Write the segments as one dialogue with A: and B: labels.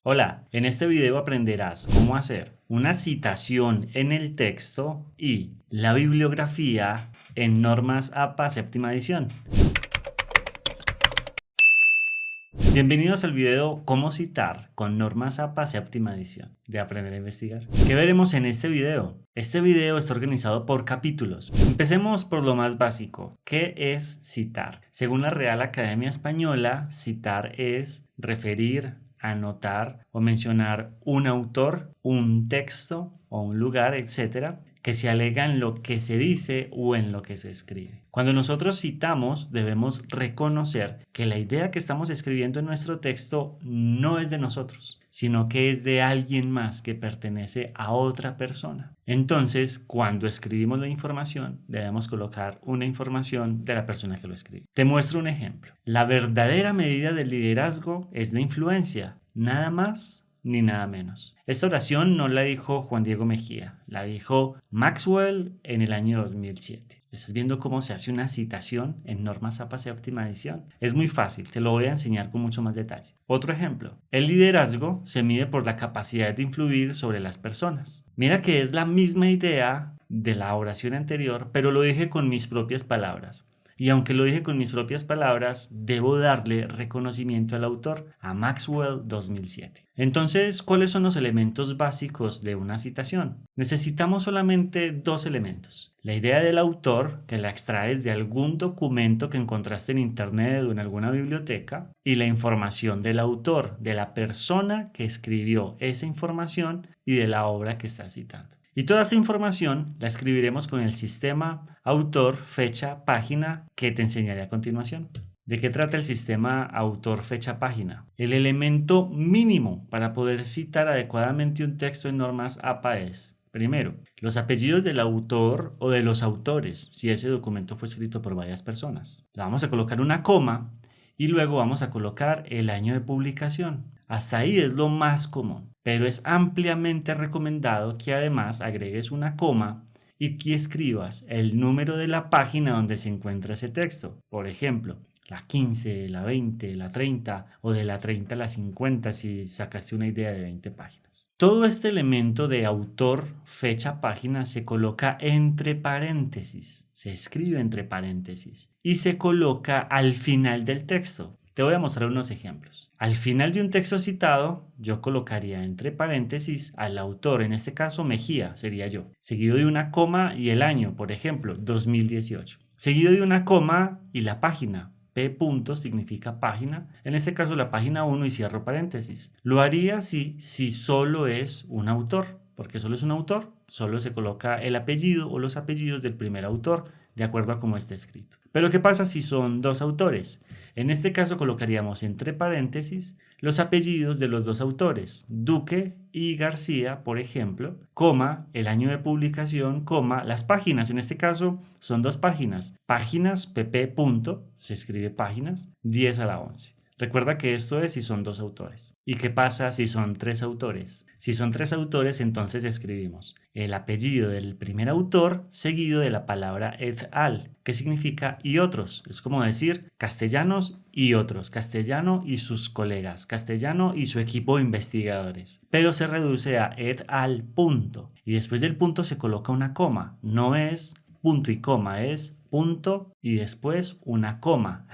A: Hola, en este video aprenderás cómo hacer una citación en el texto y la bibliografía en Normas APA séptima edición. Bienvenidos al video Cómo citar con Normas APA séptima edición de Aprender a Investigar. ¿Qué veremos en este video? Este video está organizado por capítulos. Empecemos por lo más básico. ¿Qué es citar? Según la Real Academia Española, citar es referir, anotar o mencionar un autor, un texto o un lugar, etc., que se alega en lo que se dice o en lo que se escribe. Cuando nosotros citamos, debemos reconocer que la idea que estamos escribiendo en nuestro texto no es de nosotros, sino que es de alguien más que pertenece a otra persona. Entonces, cuando escribimos la información, debemos colocar una información de la persona que lo escribe. Te muestro un ejemplo. La verdadera medida del liderazgo es la influencia, nada más ni nada menos. Esta oración no la dijo Juan Diego Mejía, la dijo Maxwell en el año 2007. ¿Estás viendo cómo se hace una citación en Normas APA séptima edición? Es muy fácil, te lo voy a enseñar con mucho más detalle. Otro ejemplo, el liderazgo se mide por la capacidad de influir sobre las personas. Mira que es la misma idea de la oración anterior, pero lo dije con mis propias palabras. Y aunque lo dije con mis propias palabras, debo darle reconocimiento al autor, a Maxwell 2007. Entonces, ¿cuáles son los elementos básicos de una citación? Necesitamos solamente dos elementos. La idea del autor, que la extraes de algún documento que encontraste en internet o en alguna biblioteca, y la información del autor, de la persona que escribió esa información y de la obra que está citando. Y toda esa información la escribiremos con el sistema autor, fecha, página que te enseñaré a continuación. ¿De qué trata el sistema autor, fecha, página? El elemento mínimo para poder citar adecuadamente un texto en Normas APA es, primero, los apellidos del autor o de los autores, si ese documento fue escrito por varias personas. Le vamos a colocar una coma y luego vamos a colocar el año de publicación. Hasta ahí es lo más común, pero es ampliamente recomendado que además agregues una coma y que escribas el número de la página donde se encuentra ese texto. Por ejemplo, la 15, la 20, la 30 o de la 30 a la 50 si sacaste una idea de 20 páginas. Todo este elemento de autor, fecha, página se coloca entre paréntesis, se escribe entre paréntesis y se coloca al final del texto. Te voy a mostrar unos ejemplos. Al final de un texto citado, yo colocaría entre paréntesis al autor, en este caso Mejía, sería yo, seguido de una coma y el año, por ejemplo, 2018. Seguido de una coma y la página. P punto significa página, en este caso la página 1 y cierro paréntesis. Lo haría si solo es un autor, porque solo es un autor, solo se coloca el apellido o los apellidos del primer autor, de acuerdo a cómo está escrito. Pero ¿qué pasa si son dos autores? En este caso colocaríamos entre paréntesis los apellidos de los dos autores, Duque y García, por ejemplo, coma, el año de publicación, coma, las páginas, en este caso son dos páginas, páginas pp. Se escribe páginas, 10 a la 11. Recuerda que esto es si son dos autores. ¿Y qué pasa si son tres autores? Si son tres autores, entonces escribimos el apellido del primer autor seguido de la palabra et al, que significa y otros. Es como decir Castellanos y otros, Castellano y sus colegas, Castellano y su equipo de investigadores. Pero se reduce a et al punto. Y después del punto se coloca una coma. No es punto y coma, es punto y después una coma.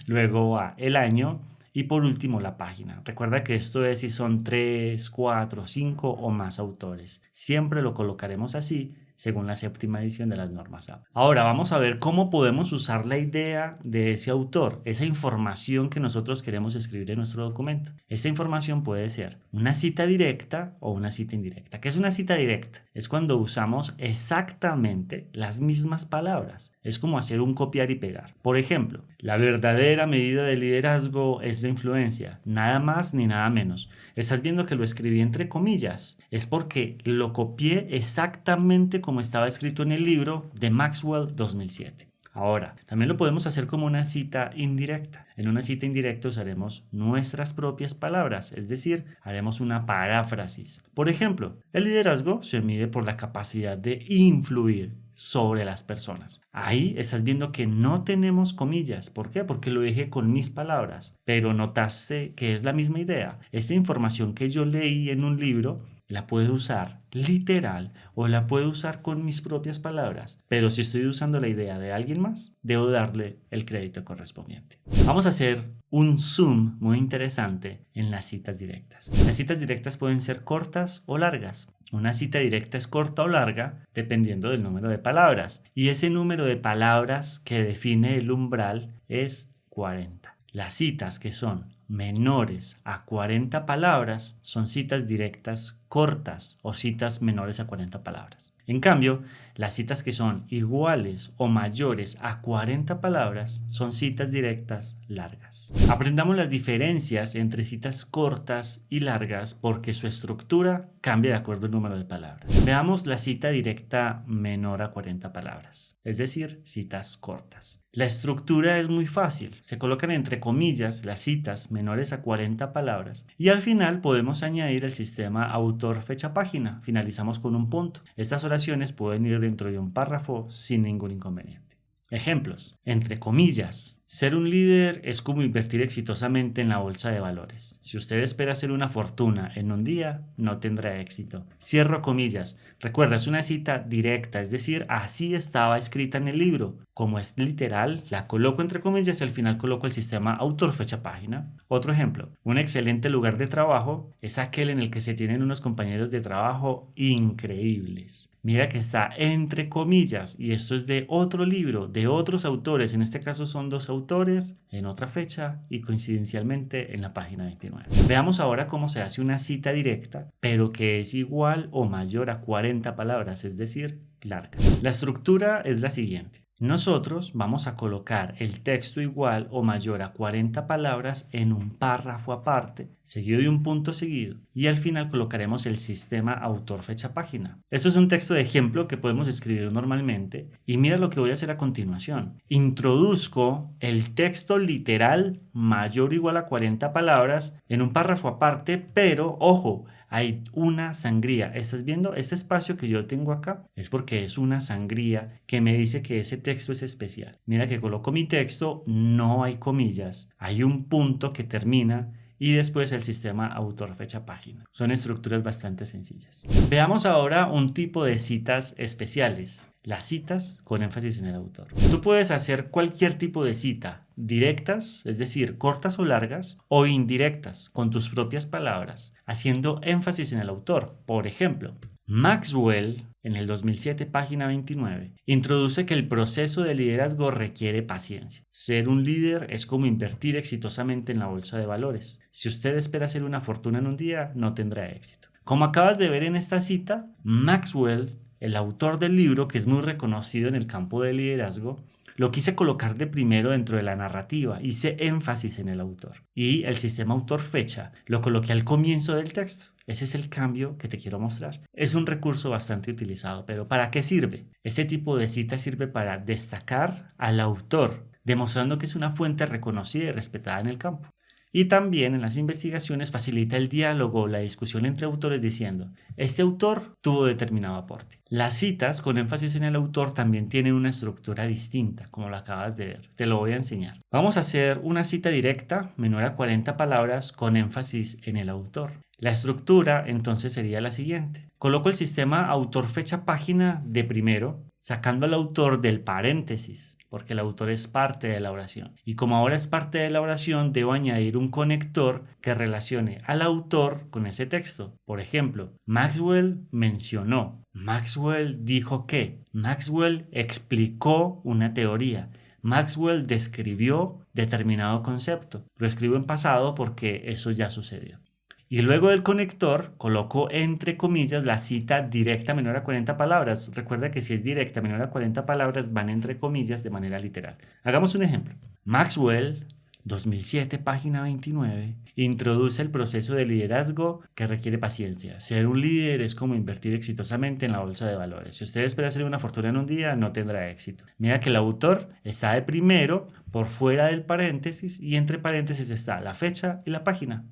A: Luego va el año y por último la página. Recuerda que esto es si son 3, 4, 5 o más autores. Siempre lo colocaremos así según la séptima edición de las normas APA. Ahora vamos a ver cómo podemos usar la idea de ese autor, esa información que nosotros queremos escribir en nuestro documento. Esta información puede ser una cita directa o una cita indirecta. ¿Qué es una cita directa? Es cuando usamos exactamente las mismas palabras. Es como hacer un copiar y pegar. Por ejemplo, la verdadera medida de liderazgo es la influencia, nada más ni nada menos. Estás viendo que lo escribí entre comillas. Es porque lo copié exactamente como estaba escrito en el libro de Maxwell 2007. Ahora, también lo podemos hacer como una cita indirecta. En una cita indirecta usaremos nuestras propias palabras, es decir, haremos una paráfrasis. Por ejemplo, el liderazgo se mide por la capacidad de influir sobre las personas. Ahí estás viendo que no tenemos comillas. ¿Por qué? Porque lo dije con mis palabras. Pero notaste que es la misma idea. Esta información que yo leí en un libro la puedo usar literal o la puedo usar con mis propias palabras. Pero si estoy usando la idea de alguien más, debo darle el crédito correspondiente. Vamos a hacer un zoom muy interesante en las citas directas. Las citas directas pueden ser cortas o largas. Una cita directa es corta o larga dependiendo del número de palabras. Y ese número de palabras que define el umbral es 40. Las citas que son menores a 40 palabras son citas directas cortas o citas menores a 40 palabras. En cambio, las citas que son iguales o mayores a 40 palabras son citas directas largas. Aprendamos las diferencias entre citas cortas y largas porque su estructura cambia de acuerdo al número de palabras. Veamos la cita directa menor a 40 palabras, es decir, citas cortas. La estructura es muy fácil. Se colocan entre comillas las citas menores a 40 palabras y al final podemos añadir el sistema autor fecha página. Finalizamos con un punto. Estas oraciones pueden ir dentro de un párrafo sin ningún inconveniente. Ejemplos. Entre comillas. Ser un líder es como invertir exitosamente en la bolsa de valores. Si usted espera hacer una fortuna en un día, no tendrá éxito. Cierro comillas. Recuerda, es una cita directa, es decir, así estaba escrita en el libro. Como es literal, la coloco entre comillas y al final coloco el sistema autor fecha página. Otro ejemplo. Un excelente lugar de trabajo es aquel en el que se tienen unos compañeros de trabajo increíbles. Mira que está entre comillas y esto es de otro libro, de otros autores. En este caso son dos autores en otra fecha y coincidencialmente en la página 29. Veamos ahora cómo se hace una cita directa, pero que es igual o mayor a 40 palabras, es decir, larga. La estructura es la siguiente. Nosotros vamos a colocar el texto igual o mayor a 40 palabras en un párrafo aparte, seguido de un punto seguido, y al final colocaremos el sistema autor fecha página. Esto es un texto de ejemplo que podemos escribir normalmente y mira lo que voy a hacer a continuación. Introduzco el texto literal mayor o igual a 40 palabras en un párrafo aparte, pero ojo, hay una sangría. ¿Estás viendo? Este espacio que yo tengo acá es porque es una sangría que me dice que ese texto es especial. Mira que coloco mi texto, no hay comillas, hay un punto que termina y después el sistema autor fecha página. Son estructuras bastante sencillas. Veamos ahora un tipo de citas especiales. Las citas con énfasis en el autor. Tú puedes hacer cualquier tipo de cita, directas, es decir, cortas o largas, o indirectas, con tus propias palabras, haciendo énfasis en el autor. Por ejemplo, Maxwell, en el 2007, página 29, introduce que el proceso de liderazgo requiere paciencia. Ser un líder es como invertir exitosamente en la bolsa de valores. Si usted espera hacer una fortuna en un día, no tendrá éxito. Como acabas de ver en esta cita, Maxwell, el autor del libro, que es muy reconocido en el campo del liderazgo, lo quise colocar de primero dentro de la narrativa, hice énfasis en el autor. Y el sistema autor fecha lo coloqué al comienzo del texto. Ese es el cambio que te quiero mostrar. Es un recurso bastante utilizado, pero ¿para qué sirve? Este tipo de cita sirve para destacar al autor, demostrando que es una fuente reconocida y respetada en el campo. Y también en las investigaciones facilita el diálogo o la discusión entre autores diciendo, este autor tuvo determinado aporte. Las citas con énfasis en el autor también tienen una estructura distinta, como lo acabas de ver. Te lo voy a enseñar. Vamos a hacer una cita directa, menor a 40 palabras, con énfasis en el autor. La estructura entonces sería la siguiente. Coloco el sistema autor fecha página de primero, sacando al autor del paréntesis, porque el autor es parte de la oración. Y como ahora es parte de la oración, debo añadir un conector que relacione al autor con ese texto. Por ejemplo, Maxwell mencionó, Maxwell dijo que, Maxwell explicó una teoría, Maxwell describió determinado concepto. Lo escribo en pasado porque eso ya sucedió. Y luego del conector coloco entre comillas la cita directa menor a 40 palabras. Recuerda que si es directa menor a 40 palabras van entre comillas de manera literal. Hagamos un ejemplo. Maxwell, 2007, página 29, introduce el proceso de liderazgo que requiere paciencia. Ser un líder es como invertir exitosamente en la bolsa de valores. Si usted espera hacer una fortuna en un día, no tendrá éxito. Mira que el autor está de primero por fuera del paréntesis y entre paréntesis está la fecha y la página.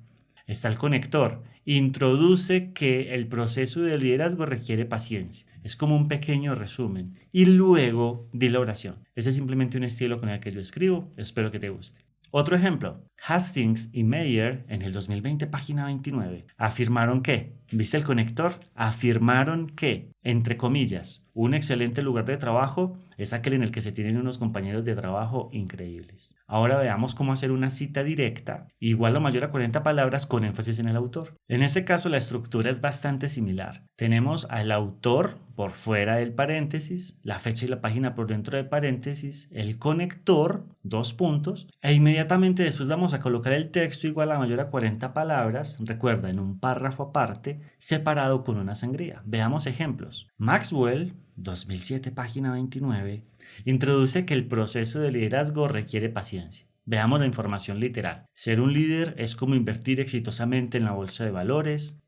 A: Está el conector. Introduce que el proceso de liderazgo requiere paciencia. Es como un pequeño resumen. Y luego di la oración. Ese es simplemente un estilo con el que yo escribo. Espero que te guste. Otro ejemplo. Hastings y Meyer en el 2020, página 29, afirmaron que, ¿viste el conector? Afirmaron que, entre comillas, un excelente lugar de trabajo es aquel en el que se tienen unos compañeros de trabajo increíbles. Ahora veamos cómo hacer una cita directa igual o mayor a 40 palabras con énfasis en el autor. En este caso la estructura es bastante similar. Tenemos al autor por fuera del paréntesis, la fecha y la página por dentro del paréntesis, el conector, 2 puntos, e inmediatamente después vamos a colocar el texto igual a mayor a 40 palabras, recuerda, en un párrafo aparte, separado con una sangría. Veamos ejemplos. Maxwell, 2007, página 29, introduce que el proceso de liderazgo requiere paciencia. Veamos la información literal. Ser un líder es como invertir exitosamente en la bolsa de valores,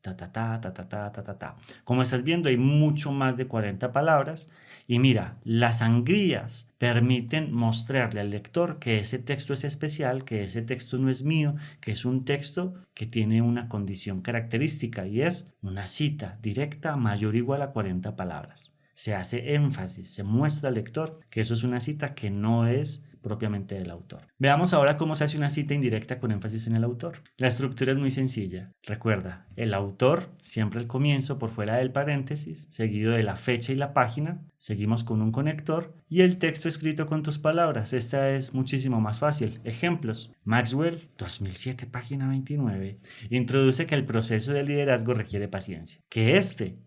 A: Como estás viendo, hay mucho más de 40 palabras. Y mira, las sangrías permiten mostrarle al lector que ese texto es especial, que ese texto no es mío, que es un texto que tiene una condición característica y es una cita directa mayor o igual a 40 palabras. Se hace énfasis, se muestra al lector que eso es una cita que no es propiamente del autor. Veamos ahora cómo se hace una cita indirecta con énfasis en el autor. La estructura es muy sencilla. Recuerda, el autor, siempre al comienzo por fuera del paréntesis, seguido de la fecha y la página, seguimos con un conector y el texto escrito con tus palabras. Esta es muchísimo más fácil. Ejemplos. Maxwell, 2007, página 29, introduce que el proceso de liderazgo requiere paciencia, que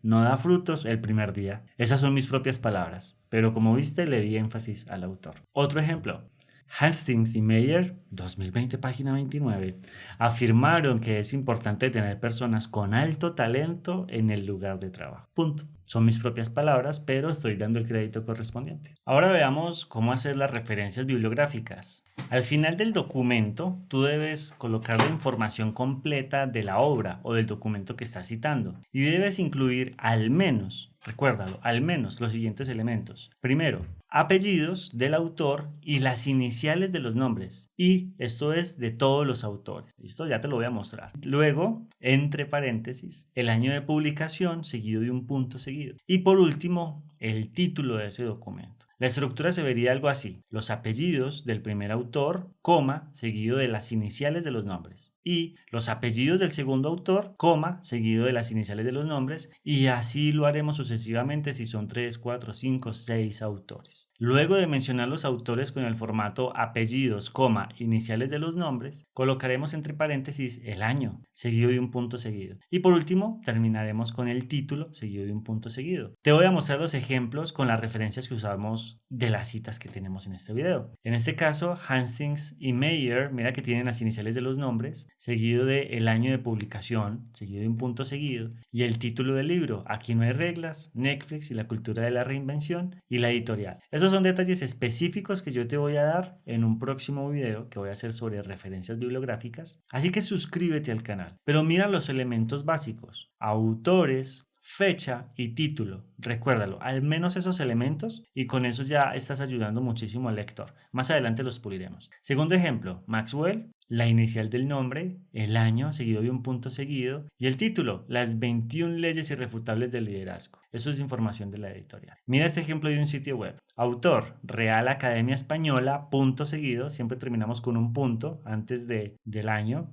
A: no da frutos el primer día. Esas son mis propias palabras, pero como viste le di énfasis al autor. Otro ejemplo. Hastings y Meyer, 2020, página 29, afirmaron que es importante tener personas con alto talento en el lugar de trabajo. Punto. Son mis propias palabras, pero estoy dando el crédito correspondiente. Ahora veamos cómo hacer las referencias bibliográficas. Al final del documento, tú debes colocar la información completa de la obra o del documento que estás citando y debes incluir al menos, recuérdalo, al menos los siguientes elementos. Primero, apellidos del autor y las iniciales de los nombres. Y esto es de todos los autores. Esto ya te lo voy a mostrar. Luego, entre paréntesis, el año de publicación seguido de un punto seguido. Y por último, el título de ese documento. La estructura se vería algo así. Los apellidos del primer autor, coma, seguido de las iniciales de los nombres. Y los apellidos del segundo autor, coma, seguido de las iniciales de los nombres, y así lo haremos sucesivamente si son 3, 4, 5, 6 autores. Luego de mencionar los autores con el formato apellidos, coma, iniciales de los nombres, colocaremos entre paréntesis el año, seguido de un punto seguido. Y por último, terminaremos con el título, seguido de un punto seguido. Te voy a mostrar los ejemplos con las referencias que usamos de las citas que tenemos en este video. En este caso, Hastings y Meyer, mira que tienen las iniciales de los nombres, seguido de el año de publicación, seguido de un punto seguido, y el título del libro, Aquí no hay reglas, Netflix y la cultura de la reinvención, y la editorial. Esos son detalles específicos que yo te voy a dar en un próximo video que voy a hacer sobre referencias bibliográficas, así que suscríbete al canal. Pero mira los elementos básicos, autores, fecha y título. Recuérdalo, al menos esos elementos y con eso ya estás ayudando muchísimo al lector. Más adelante los puliremos. Segundo ejemplo, Maxwell, la inicial del nombre, el año seguido de un punto seguido y el título, las 21 leyes irrefutables del liderazgo. Eso es información de la editorial. Mira este ejemplo de un sitio web. Autor, Real Academia Española, punto seguido, siempre terminamos con un punto antes del año.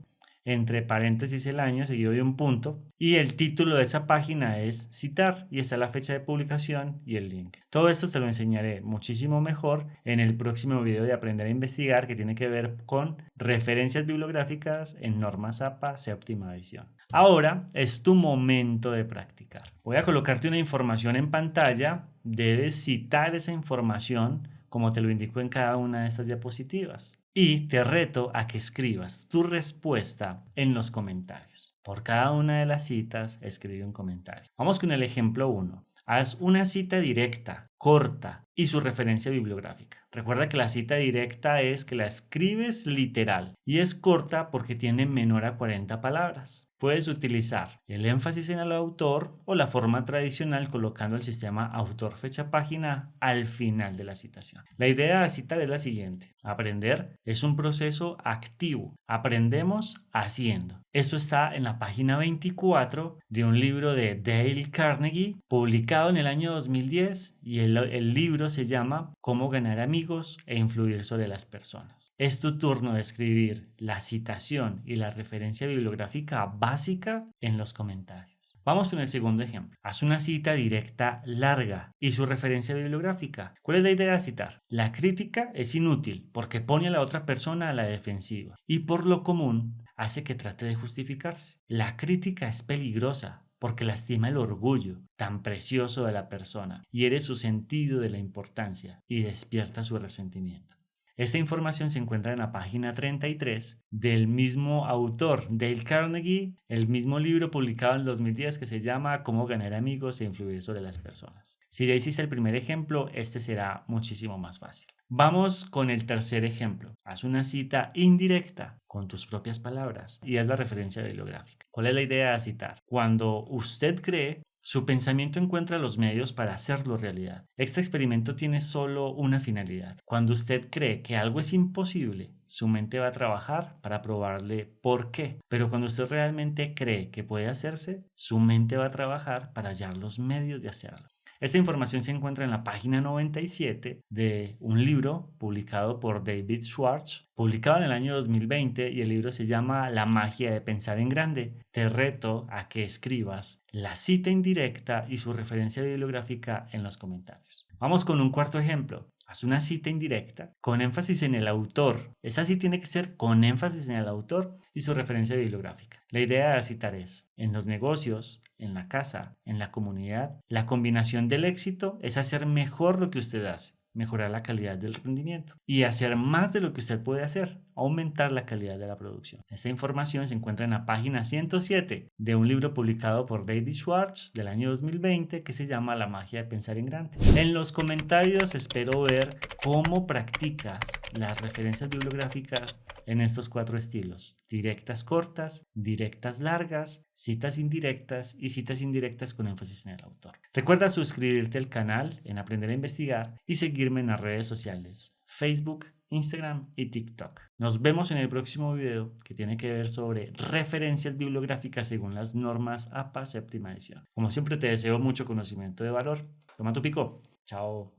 A: Entre paréntesis el año seguido de un punto y el título de esa página es citar y está la fecha de publicación y el link. Todo esto te lo enseñaré muchísimo mejor en el próximo video de Aprender a Investigar que tiene que ver con referencias bibliográficas en normas APA séptima edición. Ahora es tu momento de practicar. Voy a colocarte una información en pantalla, debes citar esa información como te lo indico en cada una de estas diapositivas. Y te reto a que escribas tu respuesta en los comentarios. Por cada una de las citas, escribe un comentario. Vamos con el ejemplo 1. Haz una cita directa corta y su referencia bibliográfica. Recuerda que la cita directa es que la escribes literal y es corta porque tiene menor a 40 palabras. Puedes utilizar el énfasis en el autor o la forma tradicional colocando el sistema autor fecha página al final de la citación. La idea de citar es la siguiente: aprender es un proceso activo. Aprendemos haciendo. Esto está en la página 24 de un libro de Dale Carnegie publicado en el año 2010 y el libro se llama Cómo ganar amigos e influir sobre las personas. Es tu turno de escribir la citación y la referencia bibliográfica básica en los comentarios. Vamos con el segundo ejemplo. Haz una cita directa larga y su referencia bibliográfica. ¿Cuál es la idea de citar? La crítica es inútil porque pone a la otra persona a la defensiva y por lo común hace que trate de justificarse. La crítica es peligrosa porque lastima el orgullo tan precioso de la persona, hiere su sentido de la importancia y despierta su resentimiento. Esta información se encuentra en la página 33 del mismo autor, Dale Carnegie, el mismo libro publicado en 2010 que se llama Cómo ganar amigos e influir sobre las personas. Si ya hiciste el primer ejemplo, este será muchísimo más fácil. Vamos con el tercer ejemplo. Haz una cita indirecta con tus propias palabras y haz la referencia bibliográfica. ¿Cuál es la idea de citar? Cuando usted cree, su pensamiento encuentra los medios para hacerlo realidad. Este experimento tiene solo una finalidad. Cuando usted cree que algo es imposible, su mente va a trabajar para probarle por qué. Pero cuando usted realmente cree que puede hacerse, su mente va a trabajar para hallar los medios de hacerlo. Esta información se encuentra en la página 97 de un libro publicado por David Schwartz, publicado en el año 2020, y el libro se llama La magia de pensar en grande. Te reto a que escribas la cita indirecta y su referencia bibliográfica en los comentarios. Vamos con un cuarto ejemplo. Haz una cita indirecta con énfasis en el autor. Esta sí tiene que ser con énfasis en el autor y su referencia bibliográfica. La idea de citar es: en los negocios, en la casa, en la comunidad, la combinación del éxito es hacer mejor lo que usted hace, mejorar la calidad del rendimiento y hacer más de lo que usted puede hacer, aumentar la calidad de la producción. Esta información se encuentra en la página 107 de un libro publicado por David Schwartz del año 2020 que se llama La magia de pensar en grande. En los comentarios espero ver cómo practicas las referencias bibliográficas en estos 4 estilos: directas cortas, directas largas, citas indirectas y citas indirectas con énfasis en el autor. Recuerda suscribirte al canal en Aprender a Investigar y seguirme en las redes sociales: Facebook, Instagram y TikTok. Nos vemos en el próximo video que tiene que ver sobre referencias bibliográficas según las normas APA séptima edición. Como siempre te deseo mucho conocimiento de valor. Toma tu pico. Chao.